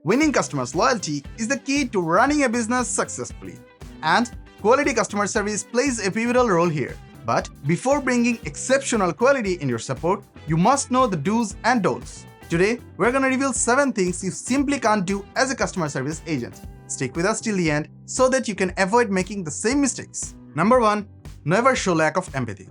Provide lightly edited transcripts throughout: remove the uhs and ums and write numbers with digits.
Winning customers' loyalty is the key to running a business successfully, and quality customer service plays a pivotal role here. But before bringing exceptional quality in your support, you must know the do's and don'ts. Today, we're going to reveal 7 things you simply can't do as a customer service agent. Stick with us till the end so that you can avoid making the same mistakes. Number 1. Never show lack of empathy.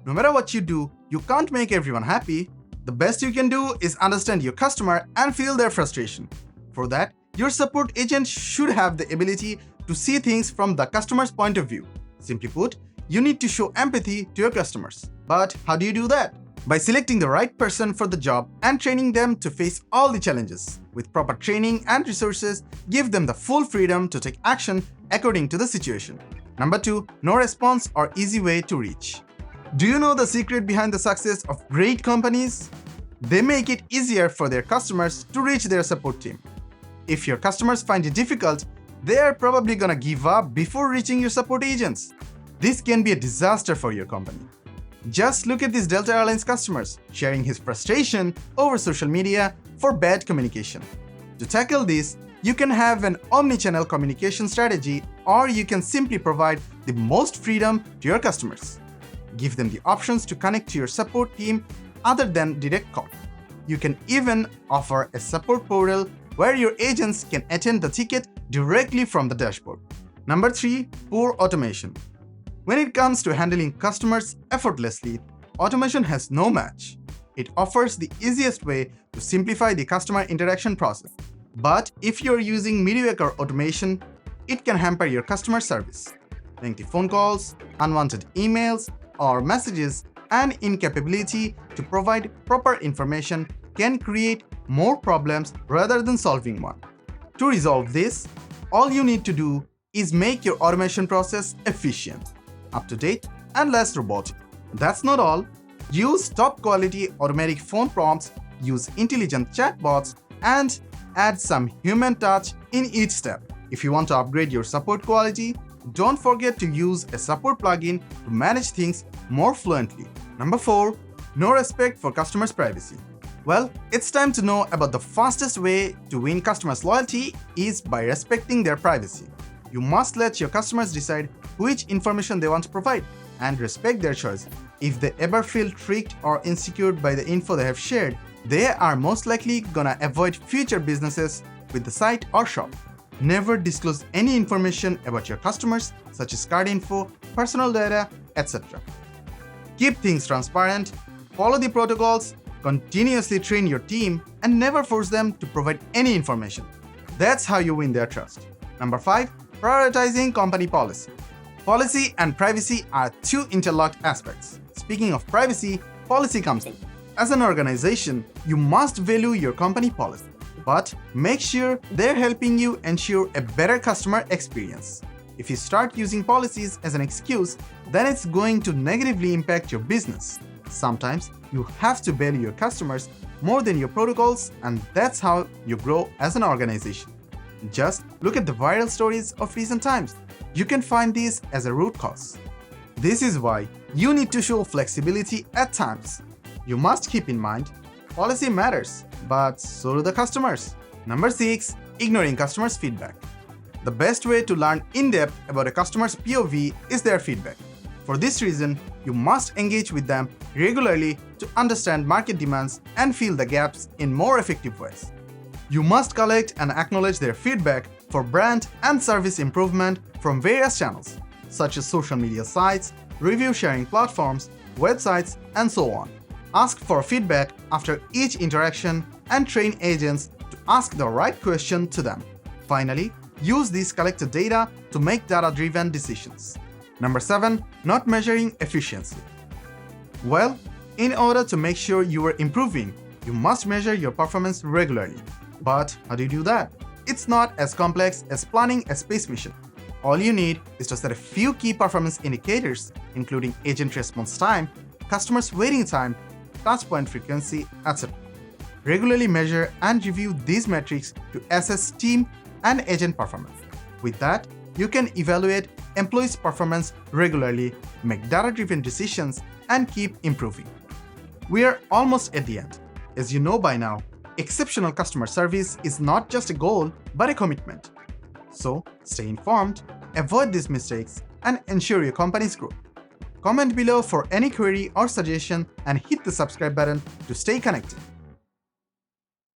No matter what you do, you can't make everyone happy. The best you can do is understand your customer and feel their frustration. For that, your support agent should have the ability to see things from the customer's point of view. Simply put, you need to show empathy to your customers. But how do you do that? By selecting the right person for the job and training them to face all the challenges. With proper training and resources, give them the full freedom to take action according to the situation. Number 2. No response or easy way to reach. Do you know the secret behind the success of great companies? They make it easier for their customers to reach their support team. If your customers find it difficult, they are probably gonna give up before reaching your support agents. This can be a disaster for your company. Just look at these Delta Airlines customers sharing his frustration over social media for bad communication. To tackle this, you can have an omni-channel communication strategy, or you can simply provide the most freedom to your customers. Give them the options to connect to your support team other than direct call. You can even offer a support portal where your agents can attend the ticket directly from the dashboard. Number 3. Poor automation. When it comes to handling customers effortlessly, automation has no match. It offers the easiest way to simplify the customer interaction process. But if you're using mediocre automation, it can hamper your customer service. Lengthy phone calls, unwanted emails, or messages, and incapability to provide proper information can create more problems rather than solving one. To resolve this, all you need to do is make your automation process efficient, up-to-date, and less robotic. That's not all. Use top-quality automatic phone prompts, use intelligent chatbots, and add some human touch in each step. If you want to upgrade your support quality, don't forget to use a support plugin to manage things more fluently. Number 4. No respect for customers' privacy. Well, it's time to know about the fastest way to win customers' loyalty is by respecting their privacy. You must let your customers decide which information they want to provide and respect their choice. If they ever feel tricked or insecure by the info they have shared, they are most likely gonna avoid future businesses with the site or shop. Never disclose any information about your customers, such as card info, personal data, etc. Keep things transparent, follow the protocols, continuously train your team, and never force them to provide any information. That's how you win their trust. Number 5. Prioritizing company policy. Policy and privacy are 2 interlocked aspects. Speaking of privacy, policy comes in. As an organization, you must value your company policy, but make sure they're helping you ensure a better customer experience. If you start using policies as an excuse, then it's going to negatively impact your business. Sometimes you have to value your customers more than your protocols, and that's how you grow as an organization. Just look at the viral stories of recent times. You can find these as a root cause. This is why you need to show flexibility at times. You must keep in mind, policy matters, but so do the customers. Number 6. Ignoring customers' feedback. The best way to learn in depth about a customer's POV is their feedback. For this reason, you must engage with them regularly to understand market demands and fill the gaps in more effective ways. You must collect and acknowledge their feedback for brand and service improvement from various channels, such as social media sites, review sharing platforms, websites, and so on. Ask for feedback after each interaction and train agents to ask the right question to them. Finally, use this collected data to make data-driven decisions. Number 7. Not measuring efficiency. Well, in order to make sure you are improving, you must measure your performance regularly. But how do you do that? It's not as complex as planning a space mission. All you need is to set a few key performance indicators, including agent response time, customers' waiting time, touchpoint frequency, etc. Regularly measure and review these metrics to assess team and agent performance. With that, you can evaluate employees' performance regularly, make data-driven decisions, and keep improving. We are almost at the end. As you know by now, Exceptional customer service is not just a goal, but a commitment. So, stay informed, avoid these mistakes, and ensure your company's growth. Comment below for any query or suggestion and hit the subscribe button to stay connected.